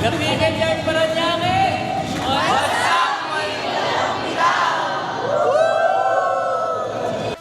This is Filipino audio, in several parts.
Sa Pickle Yard Paranaque! What's up,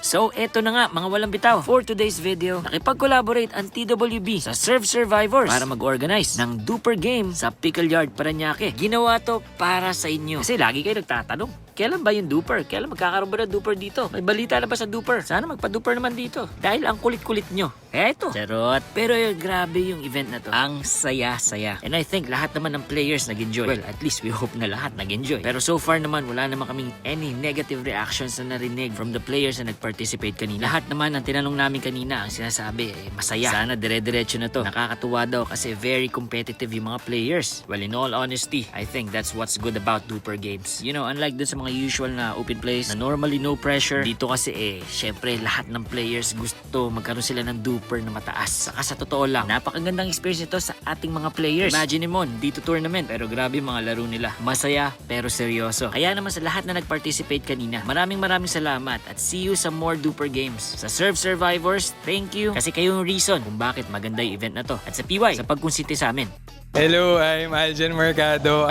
So, eto na nga mga walang bitaw. For today's video, nakipag-collaborate ang TWB sa Surf Survivors para mag-organize ng duper game sa Pickle Yard Paranaque. Ginawa to para sa inyo. Kasi lagi kayo nagtatanong, kailan ba yung duper? Kailan magkakaroon ba ng duper dito? May balita na ba sa duper? Sana magpa-duper naman dito. Dahil ang kulit-kulit nyo. Kaya ito. Charot. Pero grabe yung event na to. Ang saya-saya. And I think lahat naman ng players nag-enjoy. Well, at least we hope na lahat nag-enjoy. Pero so far naman, wala naman kaming any negative reactions na narinig from the players na nag-participate kanina. Lahat naman ang tinanong namin kanina, ang sinasabi, masaya. Sana dire-diretso na to. Nakakatuwa daw kasi very competitive yung mga players. Well, in all honesty, I think that's what's good about duper games. You know, unlike dun sa mga usual na open plays na normally no pressure, dito kasi syempre lahat ng players gusto magkaroon sila ng duper na mataas. Saka sa totoo lang, napakagandang experience ito sa ating mga players. Imagine mo, dito tournament pero grabe mga laro nila. Masaya pero seryoso. Kaya naman sa lahat na nag-participate kanina, maraming salamat at see you sa more duper games. Sa Surf Survivors, thank you kasi kayo yung reason kung bakit maganda yung event na to. At sa PY, sa pagkonsinte sa amin. Hello, I'm Aljan Mercado.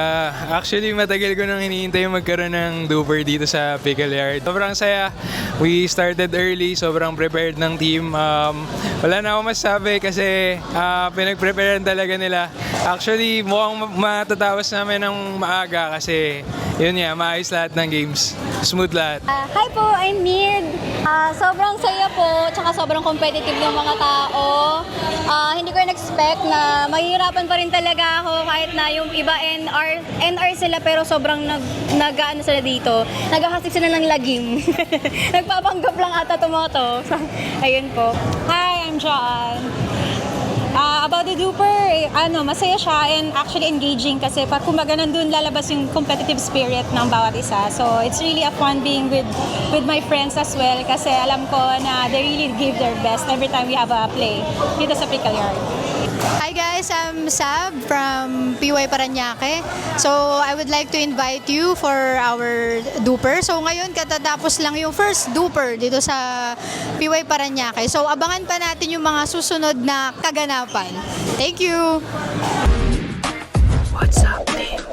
Actually, matagal ko nang hinihintay magkaroon ng duper dito sa Pickle Yard. Sobrang saya. We started early, sobrang prepared ng team. Wala na ako masasabi kasi pinag-preparean talaga nila. Actually, mukhang matatapos namin ng maaga kasi yun nga, maayos lahat ng games. Smooth lahat. Hi po, I'm Mid. Sobrang saya po, tsaka sobrang competitive ng mga tao. Hindi ko in-expect na mahihirapan pa rin talaga ako kahit na yung iba NR sila pero sobrang nag-ano sila dito. Naghahasik sila ng lagim. Nagpapanggap lang ata tumoto. Ayun po. Hi, I'm John. About the duper, masaya siya and actually engaging kasi pag kumbaga nandun lalabas yung competitive spirit ng bawat isa. So it's really a fun being with my friends as well kasi alam ko na they really give their best every time we have a play dito sa Pickle Yard. Hi guys, I'm Sab from PY Paranaque. So I would like to invite you for our duper. So ngayon katatapos lang yung first duper dito sa PY Paranaque. So abangan pa natin yung mga susunod na kaganapan. Thank you! What's up, babe?